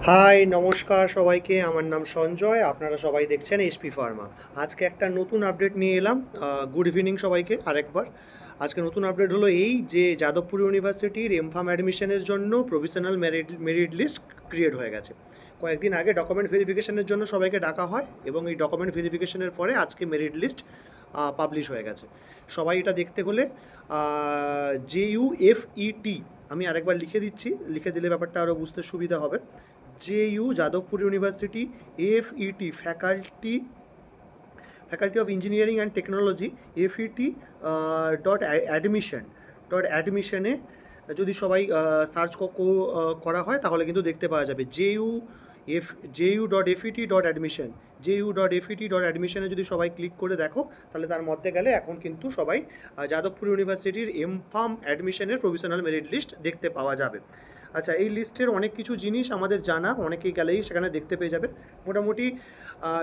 High নমস্কার সবাইকে, আমার নাম সঞ্জয়। আপনারা সবাই দেখছেন এসপি ফার্মা। আজকে একটা নতুন আপডেট নিয়ে এলাম। গুড ইভিনিং সবাইকে আরেকবার। আজকে নতুন আপডেট হলো এই যে যাদবপুর ইউনিভার্সিটির এমফার্ম অ্যাডমিশনের জন্য প্রভিশনাল মেরিট লিস্ট ক্রিয়েট হয়ে গেছে। কয়েকদিন আগে ডকুমেন্ট ভেরিফিকেশনের জন্য সবাইকে ডাকা হয় এবং এই ডকুমেন্ট ভেরিফিকেশনের পরে আজকে মেরিট লিস্ট পাবলিশ হয়ে গেছে। সবাই এটা দেখতে হলে JUFET, আমি আরেকবার লিখে দিচ্ছি, লিখে দিলে ব্যাপারটা আরও বুঝতে সুবিধা হবে। Jadavpur university AFET, faculty of engineering and technology, AFET dot অ্যাডমিশনে যদি সবাই সার্চ করা হয় তাহলে কিন্তু দেখতে পাওয়া যাবে JU.FET.admission। JU.FET.admissionে যদি সবাই ক্লিক করে দেখো তাহলে তার মধ্যে গেলে এখন কিন্তু সবাই যাদবপুর ইউনিভার্সিটির এমফার্ম অ্যাডমিশনের প্রভিশনাল মেরিট লিস্ট দেখতে পাওয়া যাবে। আচ্ছা, এই লিস্টের অনেক কিছু জিনিস আমাদের জানা, অনেকেই গেলেই সেখানে দেখতে পেয়ে যাবে। মোটামুটি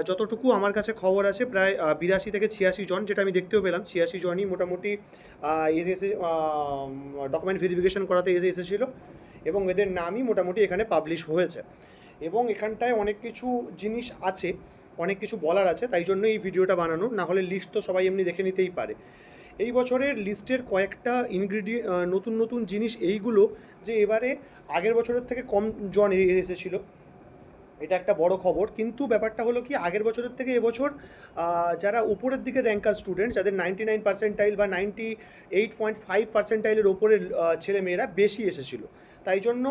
যতটুকু আমার কাছে খবর আছে প্রায় 82 থেকে 86 জন, যেটা আমি দেখতেও পেলাম 86 জনই মোটামুটি এসে ডকুমেন্ট ভেরিফিকেশন করাতে এসেছিলো এবং এদের নামই মোটামুটি এখানে পাবলিশ হয়েছে। এবং এখানটায় অনেক কিছু জিনিস আছে, অনেক কিছু বলার আছে, তাই জন্য এই ভিডিওটা বানানো। না হলে লিস্ট তো সবাই এমনি দেখে নিতেই পারে। এই বছরের লিস্টের কয়েকটা নতুন নতুন জিনিস এইগুলো যে এবারে আগের বছরের থেকে কম জন এসেছিল, এটা একটা বড় খবর। কিন্তু ব্যাপারটা হলো কি, আগের বছরের থেকে এবছর যারা উপরের দিকে র্যাঙ্কার স্টুডেন্ট, যাদের 99 পার্সেন্টাইল বা 98.5 পার্সেন্টাইলের ওপরের ছেলেমেয়েরা বেশি এসেছিলো, তাই জন্য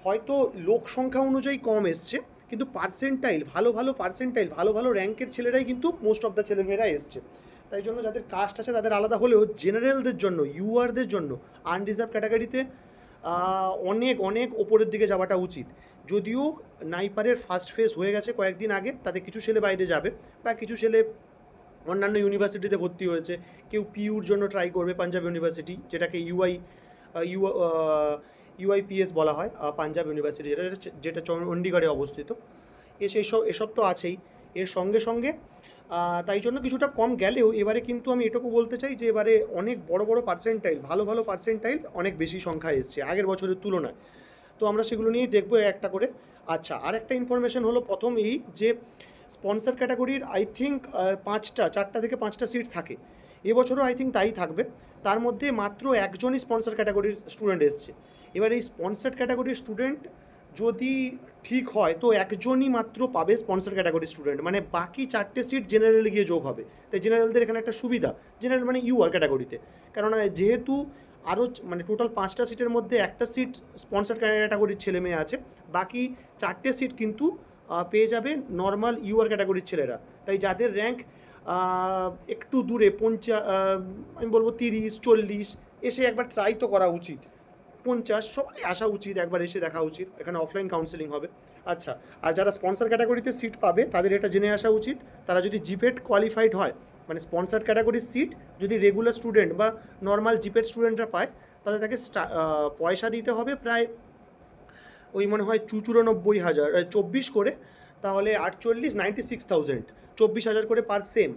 হয়তো লোক সংখ্যা অনুযায়ী কম এসছে, কিন্তু ভালো ভালো র্যাঙ্কের ছেলেরাই কিন্তু মোস্ট অফ দ্য ছেলেমেয়েরা এসছে। তাই জন্য যাদের কাস্ট আছে তাদের আলাদা হলেও জেনারেলদের জন্য, ইউআরদের জন্য, আনরিজার্ভ ক্যাটাগরিতে অনেক অনেক ওপরের দিকে যাওয়াটা উচিত। যদিও নাইপারের ফার্স্ট ফেজ হয়ে গেছে কয়েকদিন আগে, তাতে কিছু ছেলে বাইরে যাবে বা কিছু ছেলে অন্যান্য ইউনিভার্সিটিতে ভর্তি হয়েছে। কেউ পিইউর জন্য ট্রাই করবে পাঞ্জাব ইউনিভার্সিটি, যেটাকে ইউআইপিএস বলা হয়, পাঞ্জাব ইউনিভার্সিটি, যেটা চণ্ডীগড়ে অবস্থিত। এসব তো আছেই। এর সঙ্গে সঙ্গে তাই জন্য কিছুটা কম গেলেও এবারে কিন্তু আমি এটুকু বলতে চাই যে এবারে অনেক বড় বড় পার্সেন্টাইল, ভালো পার্সেন্টাইল অনেক বেশি সংখ্যা এসছে আগের বছরের তুলনায়। তো আমরা সেগুলো নিয়েই দেখবো একটা করে। আচ্ছা, আর একটা ইনফরমেশন হলো প্রথম এই যে স্পন্সর ক্যাটাগরির আই থিঙ্ক 4টা থেকে 5টা সিট থাকে। এবছরও আই থিঙ্ক তাই থাকবে। তার মধ্যে মাত্র একজনই স্পন্সর ক্যাটাগরির স্টুডেন্ট এসছে। এবার এই স্পন্সর ক্যাটাগরির স্টুডেন্ট যদি ঠিক হয় তো একজনই মাত্র পাবে স্পন্সর ক্যাটাগরির স্টুডেন্ট, মানে বাকি 4টে সিট জেনারেলে গিয়ে যোগ হবে। তাই জেনারেলদের এখানে একটা সুবিধা, জেনারেল মানে ইউআর ক্যাটাগরিতে, কেননা যেহেতু আরও মানে টোটাল 5টা সিটের মধ্যে একটা সিট স্পন্সর ক্যাটাগরির ছেলে মেয়ে আছে, বাকি 4টে সিট কিন্তু পেয়ে যাবে নর্মাল ইউআর ক্যাটাগরির ছেলেরা। তাই যাদের র্যাঙ্ক একটু দূরে আমি বলবো 30-40, এসে একবার ট্রাই তো করা উচিত। 50 সবাই আসা উচিত, একবার এসে দেখা উচিত। এখানে অফলাইন কাউন্সেলিং হবে। আচ্ছা, আর যারা স্পন্সর ক্যাটাগরিতে সিট পাবে তাদের এটা জেনে আসা উচিত, তারা যদি জিপেট কোয়ালিফাইড হয়, মানে স্পন্সর ক্যাটাগরির সিট যদি রেগুলার স্টুডেন্ট বা নর্মাল জিপেট স্টুডেন্টরা পায়, তাহলে তাকে পয়সা দিতে হবে প্রায় ওই মনে হয় 94,000, 24 করে, তাহলে 96,000, 24,000 করে পার সেম।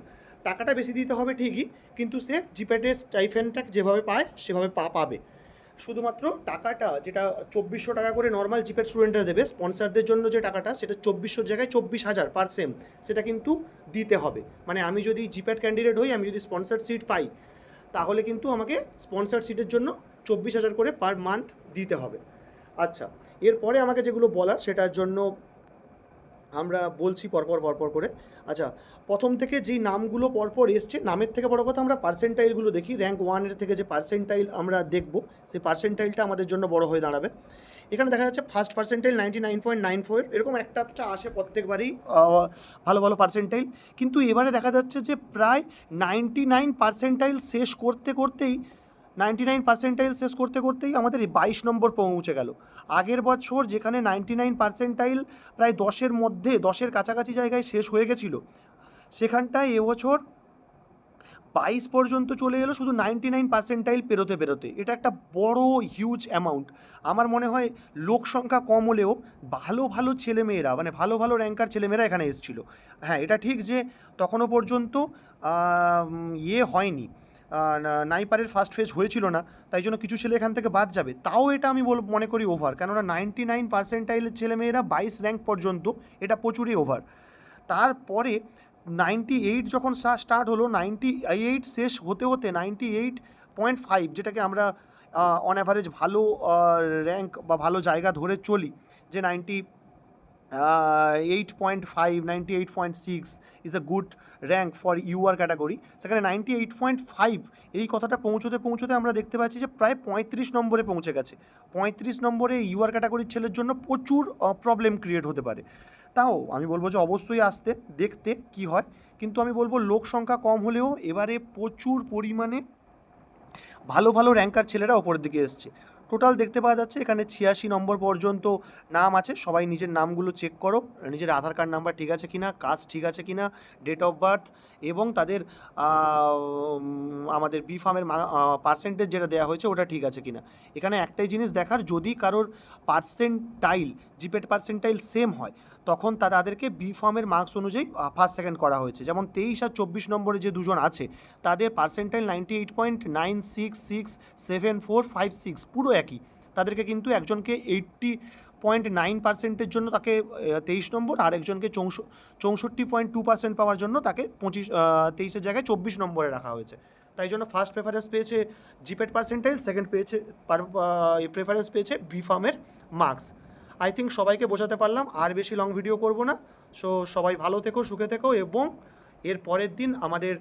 টাকাটা বেশি দিতে হবে ঠিকই, কিন্তু সে জিপ্যাটের স্টাইফেন্ডটা যেভাবে পায় সেভাবে পাবে। শুধুমাত্র টাকাটা যেটা 2400 টাকা করে নর্মাল জিপের স্টুডেন্টরা দেবে, স্পন্সারদের জন্য যে টাকাটা সেটা 2400 জায়গায় 24,000 পার সেম, সেটা কিন্তু দিতে হবে। মানে আমি যদি জিপ্যাট ক্যান্ডিডেট হই, আমি যদি স্পন্সার সিট পাই, তাহলে কিন্তু আমাকে স্পন্সার সিটের জন্য 24,000 করে পার মান্থ দিতে হবে। আচ্ছা, এরপরে আমাকে যেগুলো বলার সেটার জন্য আমরা বলছি পরপর করে। আচ্ছা, প্রথম থেকে যেই নামগুলো পরপর এসছে, নামের থেকে বড় কথা আমরা পার্সেন্টাইলগুলো দেখি। র্যাঙ্ক 1-এর থেকে যে পার্সেন্টাইল আমরা দেখব, সেই পার্সেন্টাইলটা আমাদের জন্য বড় হয়ে দাঁড়াবে। এখানে দেখা যাচ্ছে ফার্স্ট পার্সেন্টাইল 99.94, এরকম একটা আসে প্রত্যেকবারই ভালো পার্সেন্টাইল। কিন্তু এবারে দেখা যাচ্ছে যে প্রায় 99 পার্সেন্টাইল শেষ করতে করতেই আমাদের এই 22 নম্বর পৌঁছে গেল। আগের বছর যেখানে 99 পার্সেন্টাইল প্রায় 10-এর মধ্যে, 10-এর কাছাকাছি জায়গায় শেষ হয়ে গেছিলো, সেখানটায় এবছর 22 পর্যন্ত চলে এলো শুধু 99 পার্সেন্টাইল পেরোতে। এটা একটা বড় হিউজ অ্যামাউন্ট। আমার মনে হয় লোক সংখ্যা কম হলেও ভালো ছেলেমেয়েরা, মানে ভালো র্যাঙ্কার ছেলেমেয়েরা এখানে এসেছিলো। হ্যাঁ, এটা ঠিক যে তখনও পর্যন্ত হয়নি, নাইপারের ফার্স্ট ফেজ হয়েছিল না, তাই জন্য কিছু ছেলে এখান থেকে বাদ যাবে, তাও এটা আমি মনে করি ওভার, কেননা 99% ছেলেমেয়েরা 22 র্যাঙ্ক পর্যন্ত, এটা প্রচুরই ওভার। তারপরে 98 যখন স্টার্ট হলো, 98 শেষ হতে হতে 98.5, যেটাকে আমরা অন অ্যাভারেজ ভালো র্যাঙ্ক বা ভালো জায়গা ধরে চলি, যে 98.5, 98.6 is a good rank for UR category, সেখানে 98.5 এই কথাটা পৌঁছতে পৌঁছতে আমরা দেখতে পাচ্ছি যে প্রায় 35 নম্বরে পৌঁছে গেছে। 35 নম্বরে ইউআর ক্যাটাগরির ছেলের জন্য প্রচুর প্রবলেম ক্রিয়েট হতে পারে। তাও আমি বলবো যে অবশ্যই আসতে দেখতে কি হয়, কিন্তু আমি বলবো লোক সংখ্যা কম হলেও এবারে প্রচুর পরিমাণে ভালো ভালো র্যাঙ্কার ছেলেরা ওপরের দিকে এসছে। টোটাল দেখতে পাওয়া যাচ্ছে এখানে 86 নম্বর পর্যন্ত নাম আছে। সবাই নিজের নামগুলো চেক করো, নিজের আধার কার্ড নাম্বার ঠিক আছে কিনা, কাস্ট ঠিক আছে কিনা, ডেট অফ বার্থ এবং তাদের আমাদের বি ফার্মের পার্সেন্টেজ যেটা দেওয়া হয়েছে ওটা ঠিক আছে কিনা। এখানে একটাই জিনিস দেখার, যদি কারোর পার্সেন্টাইল, জিপেট পার্সেন্টাইল সেম হয়, তখন তাদেরকে বি ফার্মের মার্কস অনুযায়ী ফার্স্ট সেকেন্ড করা হয়েছে। যেমন 23 আর 24 নম্বরে যে দুজন আছে তাদের পার্সেন্টাইল 98.966745 পুরো একই, তাদেরকে কিন্তু একজনকে 80.9%-এর জন্য তাকে 23 নম্বর, আর একজনকে 64.2% পাওয়ার জন্য তাকে 23-এর জায়গায় 24 নম্বরে রাখা হয়েছে। তাই জন্য ফার্স্ট প্রেফারেন্স পেয়েছে জিপেট পার্সেন্টাইল, সেকেন্ড প্রেফারেন্স পেয়েছে বি ফার্মের মার্কস। আই থিঙ্ক সবাইকে বোঝাতে পারলাম, আর বেশি লং ভিডিও করব না। সো সবাই ভালো থেকো, সুখে থেকো, এবং এর পরের দিন আমাদের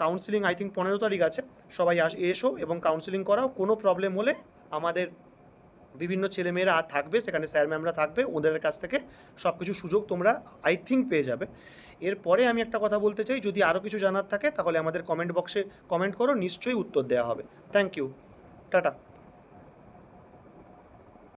কাউন্সিলিং আই থিঙ্ক 15 তারিখ আছে। সবাই এসো এবং কাউন্সিলিং করাও। কোনো প্রবলেম হলে আমাদের বিভিন্ন ছেলেমেয়েরা থাকবে সেখানে, স্যার ম্যামরা থাকবে, ওদের কাছ থেকে সব কিছু সুযোগ তোমরা আই থিঙ্ক পেয়ে যাবে। এরপরে আমি একটা কথা বলতে চাই, যদি আরও কিছু জানার থাকে তাহলে আমাদের কমেন্ট বক্সে কমেন্ট করো, নিশ্চয়ই উত্তর দেওয়া হবে। Thank you, tata.